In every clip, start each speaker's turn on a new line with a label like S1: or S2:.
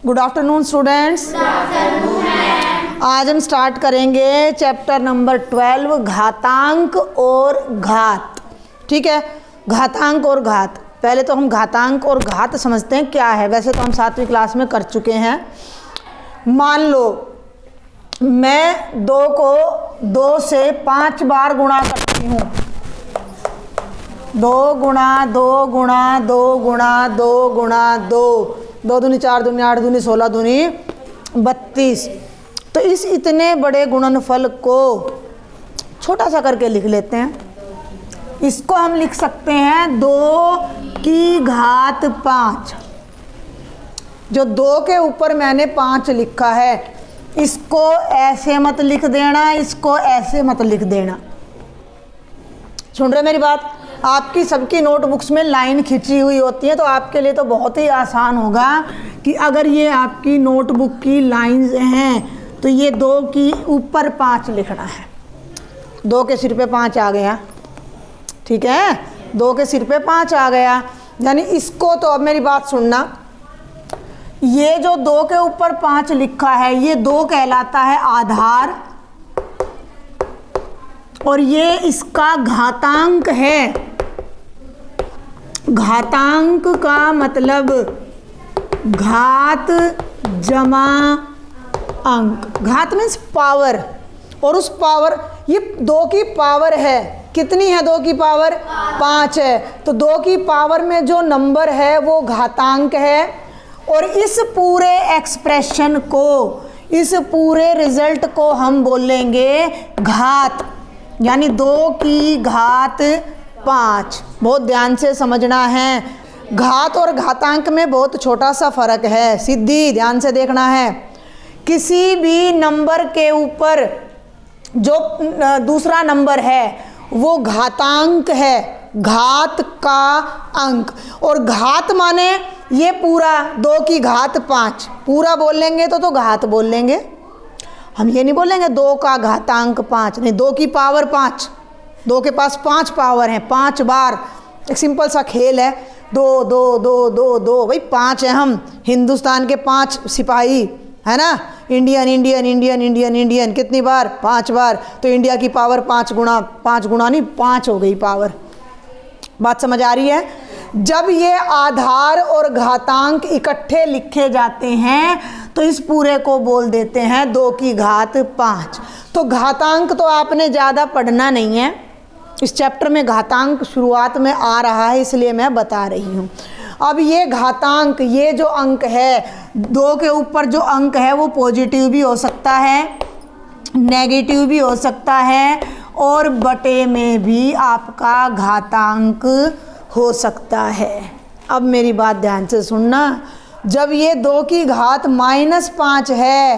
S1: Good afternoon students. आज हम start करेंगे चैप्टर नंबर 12 घातांक और घात। ठीक है, घातांक और घात। पहले तो हम घातांक और घात समझते हैं क्या है। वैसे तो हम 7वीं क्लास में कर चुके हैं। मान लो मैं 2 को 2 से 5 बार गुणा करती हूँ। 2 गुणा 2 गुणा 2 गुणा 2 गुणा 2, 2 दूनी 4 दूनी 8 दूनी 16 दूनी 32। तो इस इतने बड़े गुणनफल को छोटा सा करके लिख लेते हैं। इसको हम लिख सकते हैं 2 की घात 5। जो 2 के ऊपर मैंने 5 लिखा है, इसको ऐसे मत लिख देना, इसको ऐसे मत लिख देना। सुन रहे मेरी बात? आपकी सबकी नोटबुक्स में लाइन खिंची हुई होती है, तो आपके लिए तो बहुत ही आसान होगा कि अगर ये आपकी नोटबुक की लाइंस हैं तो ये 2 की ऊपर 5 लिखना है। 2 के सिर पे 5 आ गया। ठीक है, 2 के सिर पे 5 आ गया, यानी इसको तो अब मेरी बात सुनना, ये जो 2 के ऊपर 5 लिखा है ये 2 कहलाता है आधार, और ये इसका घातांक है। घातांक का मतलब घात जमा अंक। घात मीन्स पावर, और उस पावर, ये 2 की पावर है। कितनी है? 2 की पावर 5 है। तो 2 की पावर में जो नंबर है वो घातांक है, और इस पूरे एक्सप्रेशन को, इस पूरे रिजल्ट को हम बोलेंगे घात, यानी 2 की घात 5। बहुत ध्यान से समझना है। घात और घातांक में बहुत छोटा सा फर्क है, सीधी ध्यान से देखना है। किसी भी नंबर के ऊपर जो दूसरा नंबर है वो घातांक है, घात का अंक। और घात माने ये पूरा 2 की घात 5, पूरा बोल लेंगे तो घात बोल लेंगे। हम ये नहीं बोलेंगे 2 का घातांक 5, नहीं, 2 की पावर 5। 2 के पास 5 पावर हैं, 5 बार। एक सिंपल सा खेल है, 2 2 2 2 2, भाई 5 है। हम हिंदुस्तान के 5 सिपाही है ना, Indian Indian Indian Indian Indian, कितनी बार? 5 बार। तो इंडिया की पावर 5 गुना, 5 गुना नहीं 5 हो गई पावर। बात समझ आ रही है? जब ये आधार और घातांक इकट्ठे लिखे जाते हैं तो इस पूरे को बोल देते हैं 2 की घात 5। तो घातांक तो आपने ज़्यादा पढ़ना नहीं है, इस चैप्टर में घातांक शुरुआत में आ रहा है, इसलिए मैं बता रही हूँ। अब ये घातांक, ये जो अंक है, 2 के ऊपर जो अंक है वो पॉजिटिव भी हो सकता है, नेगेटिव भी हो सकता है, और बटे में भी आपका घातांक हो सकता है। अब मेरी बात ध्यान से सुनना। जब ये 2 की घात -5 है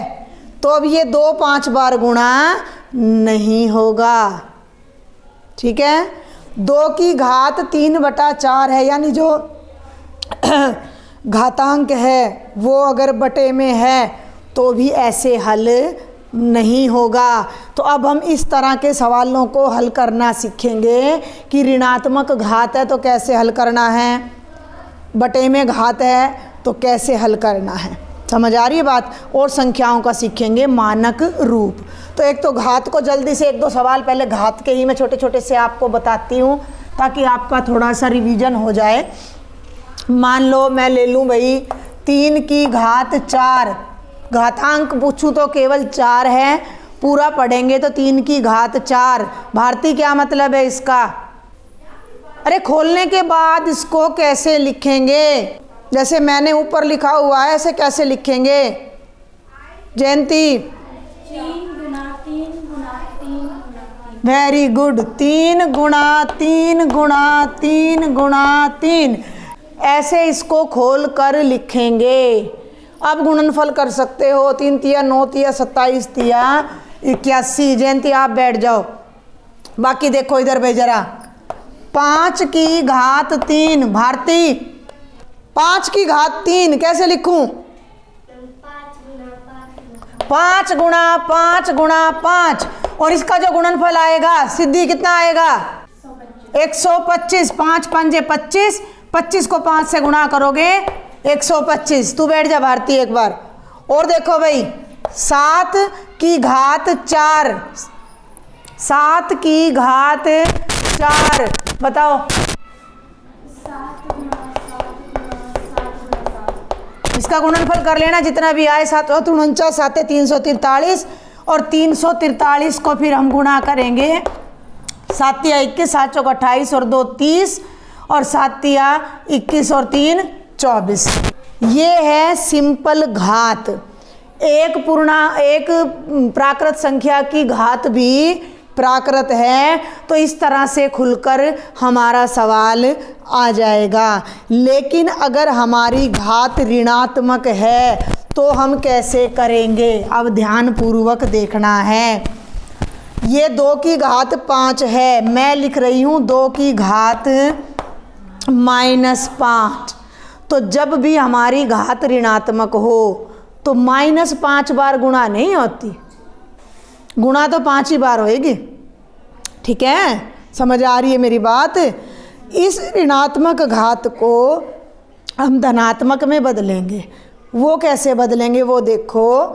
S1: तो अब ये 2 5 बार गुणा नहीं होगा। ठीक है, 2 की घात 3/4 है, यानी जो घातांक है वो अगर बटे में है तो भी ऐसे हल नहीं होगा। तो अब हम इस तरह के सवालों को हल करना सीखेंगे कि ऋणात्मक घात है तो कैसे हल करना है, बटे में घात है तो कैसे हल करना है। समझ आ रही है बात? और संख्याओं का सीखेंगे मानक रूप। तो एक तो घात को जल्दी से 1-2 सवाल पहले घात के ही मैं छोटे छोटे से आपको बताती हूँ ताकि आपका थोड़ा सा रिवीजन हो जाए। मान लो मैं ले लूँ भाई 3 की घात 4, घातांक पूछूँ तो केवल 4 है, पूरा पढ़ेंगे तो 3 की घात 4। भारती क्या मतलब है इसका? अरे खोलने के बाद इसको कैसे लिखेंगे? जैसे मैंने ऊपर लिखा हुआ है ऐसे कैसे लिखेंगे? जयंती?
S2: 3 गुना 3 गुना 3 गुना 3।
S1: Very good. 3 गुणा 3 गुणा 3 गुणा 3, ऐसे इसको खोल कर लिखेंगे। अब गुणनफल कर सकते हो, 3 तिया 9 तिया 27 तिया 81। जयंती आप बैठ जाओ, बाकी देखो इधर भाई जरा। 5 की घात 3, भारती 5 की घात 3 कैसे लिखूं? 5 गुणा 5 गुणा 5, और इसका जो गुणनफल आएगा सिद्धि कितना आएगा? 125। 5 5 25, 25 को 5 से गुणा करोगे 125। तू बैठ जा भारती एक बार। और देखो भाई 7 की घात 4, 7 की घात 4, बताओ
S2: 7 गुना 7 गुना 7 गुना 7।
S1: इसका गुणनफल कर लेना जितना भी आए। 7 और 49, 7 343 और 343 को फिर हम गुणा करेंगे। 7 या 21, 7 चौक 28 और 2 30 और 7 या 21 और 3 24। ये है सिंपल घात। एक प्राकृत संख्या की घात भी प्राकृत है, तो इस तरह से खुलकर हमारा सवाल आ जाएगा। लेकिन अगर हमारी घात ऋणात्मक है तो हम कैसे करेंगे, अब ध्यान पूर्वक देखना है। ये 2 की घात 5 है, मैं लिख रही हूँ 2 की घात -5। तो जब भी हमारी घात ऋणात्मक हो तो -5 बार गुणा नहीं होती, गुणा तो 5 ही बार होएगी। ठीक है, समझ आ रही है मेरी बात। इस ऋणात्मक घात को हम धनात्मक में बदलेंगे। वो कैसे बदलेंगे वो देखो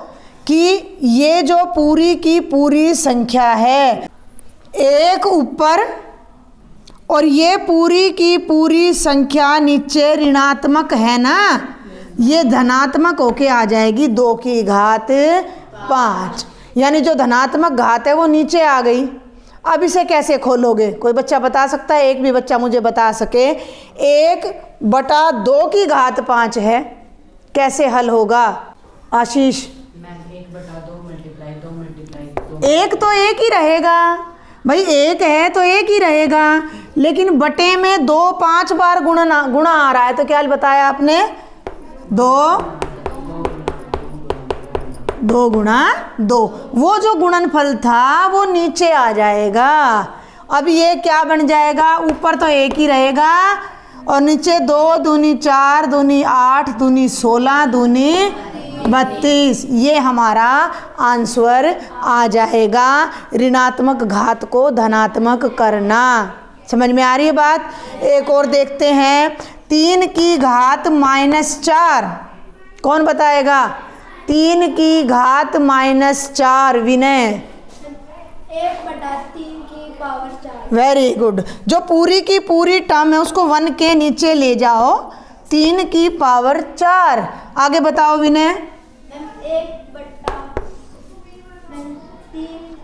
S1: कि ये जो पूरी की पूरी संख्या है, एक ऊपर और ये पूरी की पूरी संख्या नीचे ऋणात्मक है ना, ये धनात्मक होके आ जाएगी 2 की घात 5। यानी जो धनात्मक घात है वो नीचे आ गई। अब इसे कैसे खोलोगे, कोई बच्चा बता सकता है? एक भी बच्चा मुझे बता सके। 1/2 की घात 5 है, कैसे हल होगा आशीष?
S3: Ma'am 1/2 multiply 2 multiply 2।
S1: एक तो एक ही रहेगा भाई, एक है तो एक ही रहेगा, लेकिन बटे में 2 5 बार गुणा आ रहा है, तो क्या बताया आपने? 2 गुणा 2। वो जो गुणनफल था वो नीचे आ जाएगा। अब ये क्या बन जाएगा, ऊपर तो एक ही रहेगा और नीचे 2 दूनी 4 दूनी 8 दूनी 16 दूनी 32। ये हमारा आंसर आ जाएगा ऋणात्मक घात को धनात्मक करना। समझ में आ रही है बात? एक और देखते हैं, 3 की घात -4, कौन बताएगा? 3 की घात -4, विनय।
S2: 1/3 की पावर 4।
S1: Very good. जो पूरी की पूरी टर्म है उसको 1 के नीचे ले जाओ, 3 की पावर 4। आगे बताओ विनय।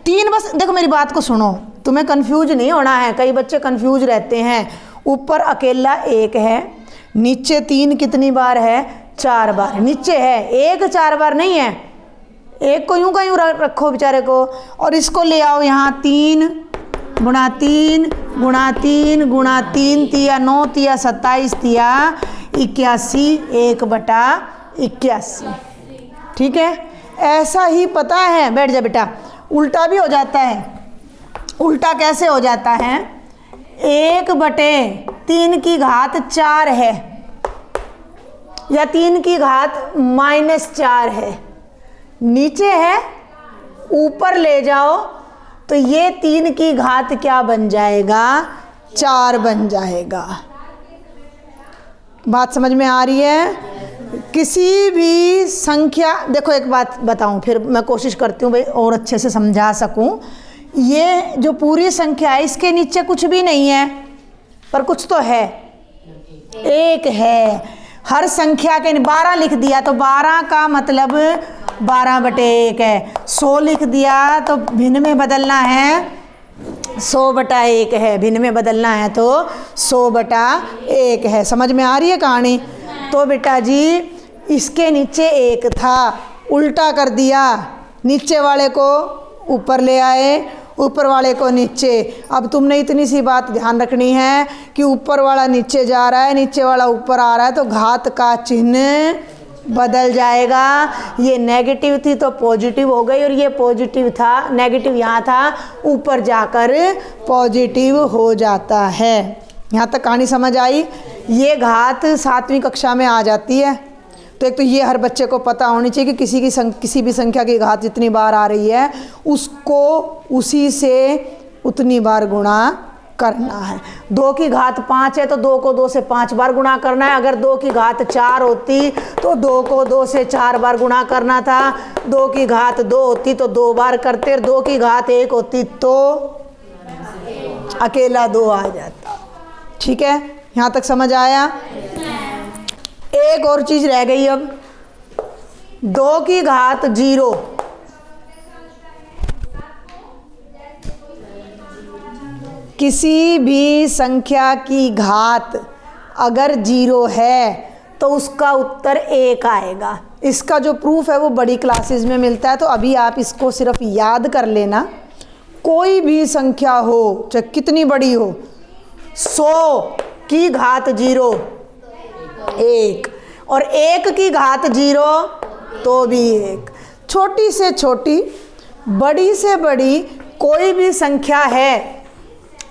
S1: 3 बस देखो मेरी बात को सुनो, तुम्हें कंफ्यूज नहीं होना है। कई बच्चे कंफ्यूज रहते हैं। ऊपर अकेला 1 है, नीचे 3 कितनी बार है? 4 बार। नीचे है 1 4 बार नहीं है, 1 को यूं का यूं रखो बेचारे को, और इसको ले आओ यहाँ 3 गुणा 3 गुणा 3 गुणा 3 तिया 9 तिया 27 तिया 81, 1/81। ठीक है, ऐसा ही पता है। बैठ जा बेटा। उल्टा भी हो जाता है। उल्टा कैसे हो जाता है? 1/3 की घात 4 है या 3 की घात -4 है, नीचे है, ऊपर ले जाओ तो ये 3 की घात क्या बन जाएगा? 4 बन जाएगा। बात समझ में आ रही है? किसी भी संख्या, देखो एक बात बताऊं, फिर मैं कोशिश करती हूँ भाई और अच्छे से समझा सकूं। ये जो पूरी संख्या है इसके नीचे कुछ भी नहीं है, पर कुछ तो है, 1 है। हर संख्या के 12 लिख दिया तो 12 का मतलब 12/1 है। 100 लिख दिया तो भिन्न में बदलना है, 100/1 है। भिन्न में बदलना है तो 100/1 है। समझ में आ रही है कहानी? तो बेटा जी इसके नीचे 1 था, उल्टा कर दिया, नीचे वाले को ऊपर ले आए, ऊपर वाले को नीचे। अब तुमने इतनी सी बात ध्यान रखनी है कि ऊपर वाला नीचे जा रहा है, नीचे वाला ऊपर आ रहा है, तो घात का चिन्ह बदल जाएगा। ये नेगेटिव थी तो पॉजिटिव हो गई, और ये पॉजिटिव था, नेगेटिव यहाँ था, ऊपर जाकर पॉजिटिव हो जाता है। यहाँ तक कहानी समझ आई? ये घात 7वीं कक्षा में आ जाती है। तो एक तो ये हर बच्चे को पता होनी चाहिए कि किसी भी संख्या की घात जितनी बार आ रही है उसको उसी से उतनी बार गुणा करना है। 2 की घात 5 है तो 2 को 2 से 5 बार गुणा करना है। अगर 2 की घात 4 होती तो 2 को 2 से 4 बार गुणा करना था। 2 की घात 2 होती तो 2 बार करते। 2 की घात 1 होती तो अकेला 2 आ जाता। ठीक है, यहाँ तक समझ आया? एक और चीज़ रह गई अब। 2 की घात 0, किसी भी संख्या की घात अगर 0 है तो उसका उत्तर 1 आएगा। इसका जो प्रूफ है वो बड़ी क्लासेस में मिलता है, तो अभी आप इसको सिर्फ याद कर लेना। कोई भी संख्या हो, चाहे कितनी बड़ी हो, 100 की घात 0 1, और 1 की घात 0 तो भी 1। छोटी से छोटी, बड़ी से बड़ी कोई भी संख्या है,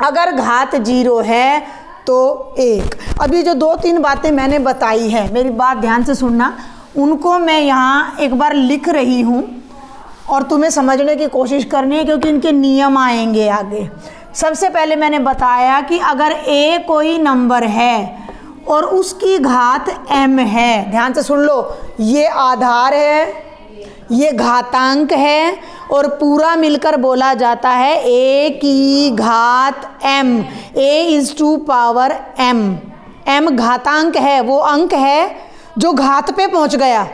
S1: अगर घात 0 है तो 1। अभी जो 2-3 बातें मैंने बताई है, मेरी बात ध्यान से सुनना, उनको मैं यहाँ एक बार लिख रही हूँ और तुम्हें समझने की कोशिश करनी है, क्योंकि इनके नियम आएंगे आगे। सबसे पहले मैंने बताया कि अगर a कोई नंबर है और उसकी घात m है, ध्यान से सुन लो, ये आधार है, ये घातांक है, और पूरा मिलकर बोला जाता है a की घात m। a is to power m। m घातांक है, वो अंक है जो घात पे पहुंच गया।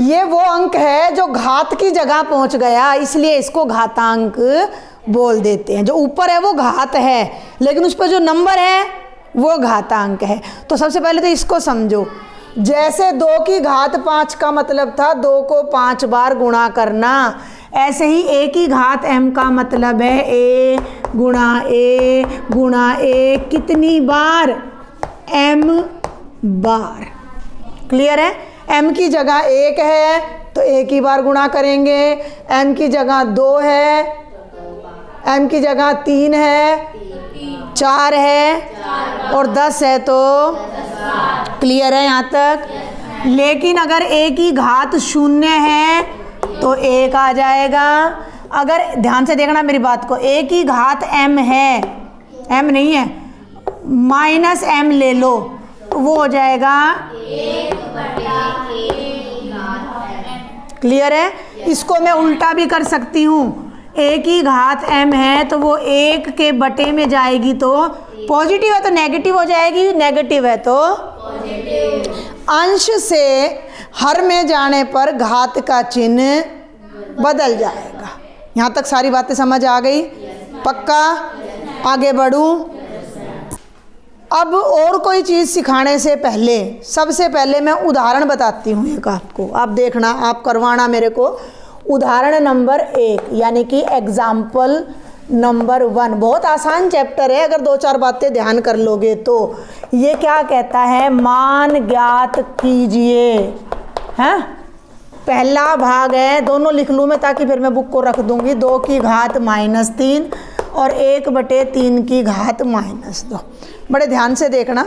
S1: ये वो अंक है जो घात की जगह पहुंच गया, इसलिए इसको घातांक बोल देते हैं। जो ऊपर है वो घात है, लेकिन उस पर जो नंबर है वो घातांक है। तो सबसे पहले तो इसको समझो। जैसे 2 की घात 5 का मतलब था 2 को 5 बार गुणा करना, ऐसे ही a की घात m का मतलब है a गुणा a कितनी बार? m बार। क्लियर है? m की जगह 1 है तो 1 ही बार गुणा करेंगे, m की जगह 2 है, m की जगह 3 है, 4 है और 10 है तो क्लियर है यहाँ तक? लेकिन अगर a की घात 0 है तो 1 आ जाएगा। अगर ध्यान से देखना मेरी बात को, a की घात m है, m नहीं है, माइनस m ले लो तो वो हो जाएगा 1/a। क्लियर है? इसको मैं उल्टा भी कर सकती हूँ। a की घात m है तो वो 1 के बटे में जाएगी तो पॉजिटिव है तो नेगेटिव हो जाएगी, नेगेटिव है तो अंश से हर में जाने पर घात का चिन्ह बदल जाएगा। यहाँ तक सारी बातें समझ आ गई? पक्का? आगे बढ़ूँ? अब और कोई चीज़ सिखाने से पहले सबसे पहले मैं उदाहरण बताती हूँ एक आपको। आप देखना, आप करवाना मेरे को। उदाहरण नंबर 1 यानी कि एग्जाम्पल नंबर 1, बहुत आसान चैप्टर है, अगर 2-4 बातें ध्यान कर लोगे तो। ये क्या कहता है? मान ज्ञात कीजिए। हैं? पहला भाग है, दोनों लिख लूँ मैं ताकि फिर मैं बुक को रख दूँगी। 2 की घात -3 और 1/3 की घात -2। बड़े ध्यान से देखना।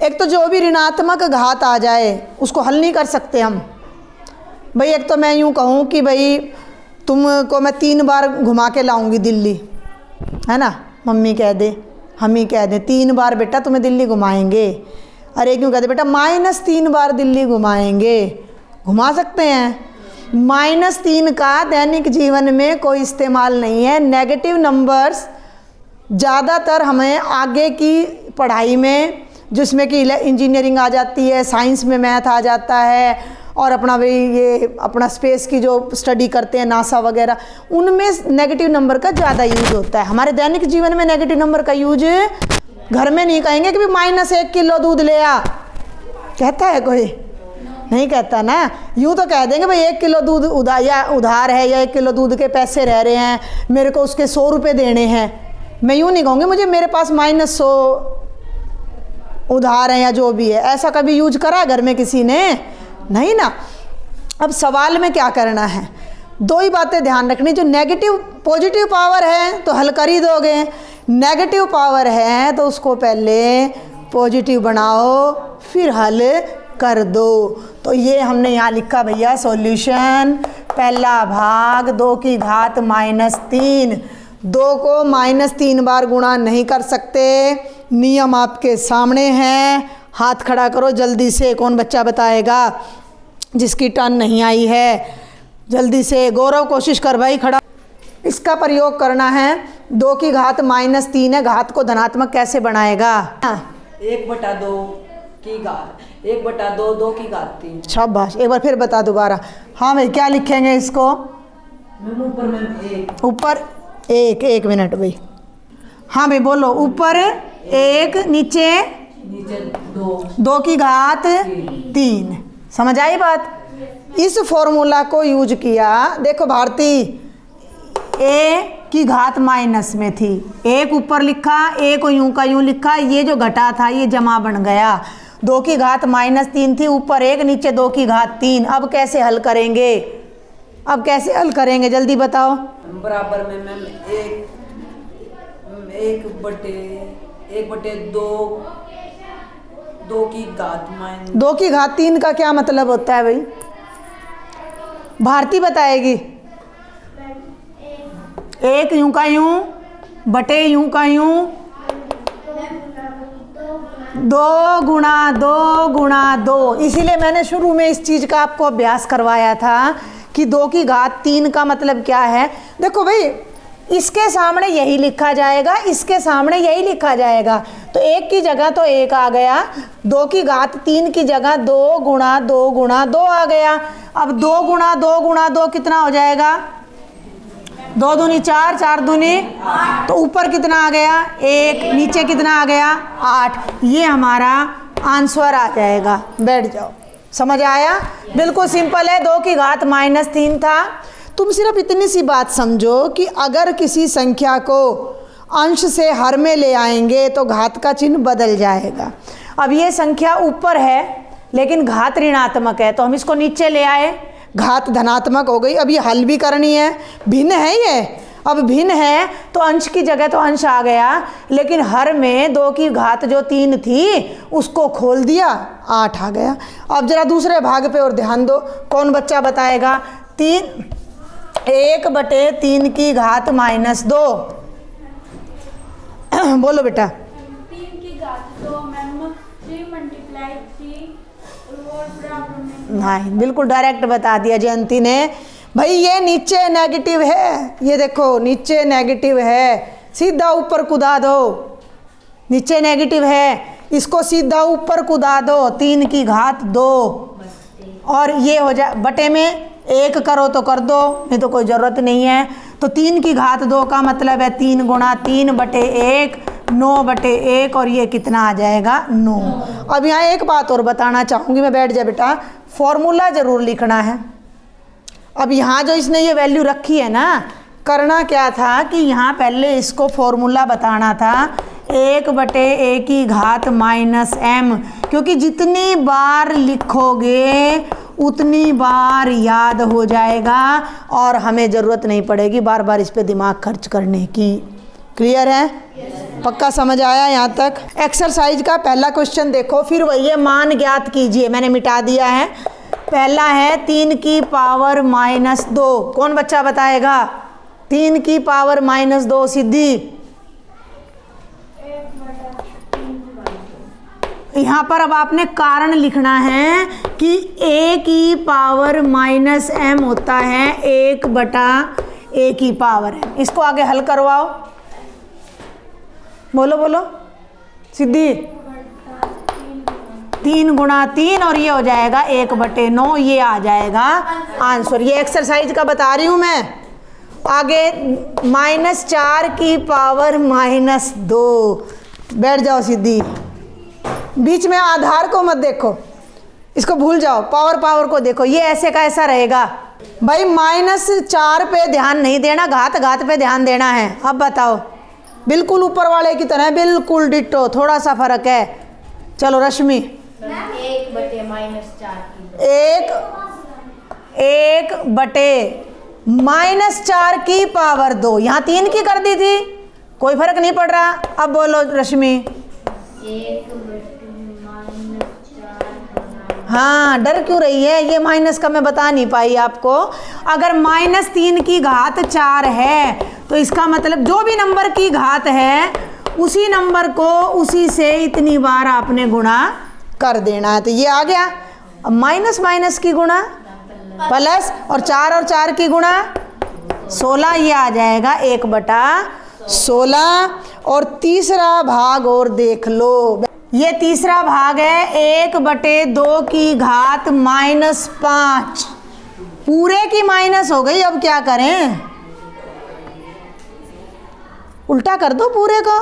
S1: एक तो जो भी ऋणात्मक घात आ जाए उसको हल नहीं कर सकते हम भाई। एक तो मैं यूँ कहूँ कि भाई तुमको मैं 3 बार घुमा के लाऊंगी दिल्ली, है ना, मम्मी कह दे, हम ही कह दे 3 बार बेटा तुम्हें दिल्ली घुमाएंगे। अरे क्यों कहते बेटा -3 बार दिल्ली घुमाएंगे, घुमा सकते हैं। -3 का दैनिक जीवन में कोई इस्तेमाल नहीं है। नेगेटिव नंबर्स ज़्यादातर हमें आगे की पढ़ाई में, जिसमें कि इंजीनियरिंग आ जाती है, साइंस में मैथ आ जाता है, और अपना भाई ये अपना स्पेस की जो स्टडी करते हैं नासा वगैरह, उनमें नेगेटिव नंबर का ज़्यादा यूज होता है। हमारे दैनिक जीवन में नेगेटिव नंबर का यूज घर में नहीं कहेंगे कि भाई -1 किलो दूध ले आ, कहता है कोई? नहीं कहता ना। यूँ तो कह देंगे भाई 1 किलो दूध उधार है, या 1 किलो दूध के पैसे रह रहे हैं, मेरे को उसके 100 रुपये देने हैं। मैं यूँ नहीं कहूँगी मुझे मेरे पास -100 उधार है या जो भी है। ऐसा कभी यूज करा घर में किसी ने? नहीं ना। अब सवाल में क्या करना है, 2 ही बातें ध्यान रखनी। जो नेगेटिव पॉजिटिव पावर है तो हल कर ही दोगे, नेगेटिव पावर है तो उसको पहले पॉजिटिव बनाओ फिर हल कर दो। तो ये हमने यहाँ लिखा भैया सॉल्यूशन, पहला भाग 2 की घात -3। 2 को -3 बार गुणा नहीं कर सकते। नियम आपके सामने हैं। हाथ खड़ा करो जल्दी से। कौन बच्चा बताएगा जिसकी टर्न नहीं आई है? जल्दी से गौरव, कोशिश कर भाई, खड़ा। इसका प्रयोग करना है। 2 की घात -3 है, घात को धनात्मक कैसे बनाएगा?
S3: 1/2 की घात 1/2 2 की घात 3।
S1: शाबाश, एक बार फिर बता दोबारा। हाँ भाई, क्या लिखेंगे इसको?
S3: मैम ऊपर में 1।
S1: ऊपर 1 मिनट भाई। हाँ भाई बोलो। ऊपर 1, नीचे 2 की घात 3। समझ आई बात? इस फॉर्मूला को यूज किया। देखो भारती, a की घात माइनस में थी, 1 ऊपर लिखा, a को यूं का यूं लिखा, ये जो घटा था ये जमा बन गया। 2 की घात -3 थी, ऊपर 1 नीचे 2 की घात 3। अब कैसे हल करेंगे? अब कैसे हल करेंगे जल्दी बताओ।
S3: बराबर में मैम 1/2 2 की घात माइनस
S1: 2 की घात 3 का क्या मतलब होता है भाई? भारती बताएगी। 1 यूं का यूं बटे यूं का यूं 2 गुणा 2 गुणा 2। इसीलिए मैंने शुरू में इस चीज़ का आपको अभ्यास करवाया था कि 2 की घात 3 का मतलब क्या है। देखो भाई, इसके सामने यही लिखा जाएगा, इसके सामने यही लिखा जाएगा, तो 1 की जगह तो 1 आ गया, 2 की घात 3 की जगह 2 गुणा 2 गुणा 2 आ गया। अब 2 गुणा 2 गुणा 2 कितना हो जाएगा? 2 दूनी 4, 4 दूनी, तो ऊपर कितना आ गया? 1, नीचे कितना आ गया? 8। ये हमारा आंसर आ जाएगा। बैठ जाओ। समझ आया? बिल्कुल सिंपल है। 2 की घात -3 था। तुम सिर्फ इतनी सी बात समझो कि अगर किसी संख्या को अंश से हर में ले आएंगे तो घात का चिन्ह बदल जाएगा। अब ये संख्या ऊपर है लेकिन घात ऋणात्मक है, तो हम इसको नीचे ले आए, घात धनात्मक हो गई। अब ये हल भी करनी है, भिन्न है ये। अब भिन्न है तो अंश की जगह तो अंश आ गया, लेकिन हर में 2 की घात जो 3 थी उसको खोल दिया, 8 आ गया। अब जरा दूसरे भाग पे और ध्यान दो। कौन बच्चा बताएगा? 1/3 की घात -2। बोलो बेटा।
S2: 3 की घात 2 मैम 3 × 3 और बराबर में।
S1: नहीं, बिल्कुल डायरेक्ट बता दिया जयंती ने। भाई ये नीचे नेगेटिव है, ये देखो नीचे नेगेटिव है, सीधा ऊपर कूदा दो। नीचे नेगेटिव है, इसको सीधा ऊपर कूदा दो। 3 की घात 2 और ये हो जाए बटे में 1 करो तो कर दो, नहीं तो कोई ज़रूरत नहीं है। तो 3 की घात 2 का मतलब है 3 गुणा 3 बटे 1, 9/1, और ये कितना आ जाएगा? 9। अब यहाँ एक बात और बताना चाहूँगी मैं। बैठ जा बेटा। फॉर्मूला ज़रूर लिखना है। अब यहाँ जो इसने ये वैल्यू रखी है ना, करना क्या था कि यहाँ पहले इसको फॉर्मूला बताना था 1/a की घात -m, क्योंकि जितनी बार लिखोगे उतनी बार याद हो जाएगा और हमें ज़रूरत नहीं पड़ेगी बार बार इस पे दिमाग खर्च करने की। क्लियर है? पक्का समझ आया यहाँ तक? एक्सरसाइज का पहला क्वेश्चन देखो, फिर वही है, मान ज्ञात कीजिए। मैंने मिटा दिया है। पहला है 3 की पावर -2। कौन बच्चा बताएगा? 3 की पावर -2 सिद्धि। यहाँ पर अब आपने कारण लिखना है कि a की पावर -m होता है 1/a की पावर m। इसको आगे हल करवाओ। बोलो बोलो सिद्धि। 3 गुणा 3 और ये हो जाएगा 1/9, ये आ जाएगा आंसर। ये एक्सरसाइज का बता रही हूँ मैं। आगे -4 की पावर -2। बैठ जाओ सिद्धि। बीच में आधार को मत देखो, इसको भूल जाओ, पावर को देखो। ये ऐसे का ऐसा रहेगा। भाई -4 पे ध्यान नहीं देना, घात पे ध्यान देना है। अब बताओ। बिल्कुल ऊपर वाले की तरह, बिल्कुल डिट्टो, थोड़ा सा फर्क है। चलो रश्मि। 1/-4 की पावर 2। यहाँ 3 की कर दी थी, कोई फर्क नहीं पड़ रहा। अब बोलो रश्मि। हाँ, डर क्यों रही है? ये माइनस का मैं बता नहीं पाई आपको। अगर -3 की घात 4 है तो इसका मतलब जो भी नंबर की घात है उसी नंबर को उसी से इतनी बार आपने गुणा कर देना है। तो ये आ गया। अब माइनस माइनस की गुणा प्लस, और 4 की गुणा 16, ये आ जाएगा 1/16। और तीसरा भाग और देख लो, ये तीसरा भाग है 1/2 की घात -5। पूरे की माइनस हो गई, अब क्या करें? उल्टा कर दो पूरे को,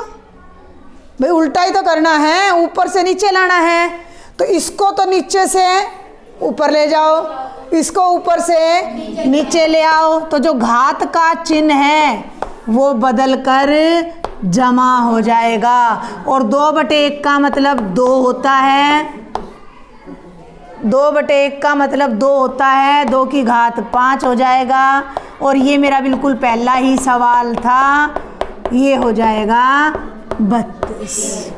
S1: भाई उल्टा ही तो करना है, ऊपर से नीचे लाना है। तो इसको तो नीचे से ऊपर ले जाओ, इसको ऊपर से नीचे ले आओ, तो जो घात का चिन्ह है वो बदल कर जमा हो जाएगा। और 2/1 का मतलब 2 होता है, 2/1 का मतलब 2 होता है, 2 की घात 5 हो जाएगा। और ये मेरा बिल्कुल पहला ही सवाल था, ये हो जाएगा 32।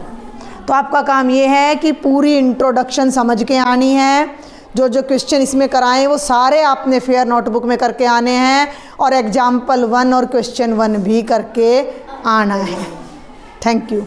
S1: तो आपका काम ये है कि पूरी इंट्रोडक्शन समझ के आनी है। जो जो क्वेश्चन इसमें कराएं वो सारे आपने फेयर नोटबुक में करके आने हैं, और एग्जाम्पल 1 और क्वेश्चन 1 भी करके आना है। Thank you.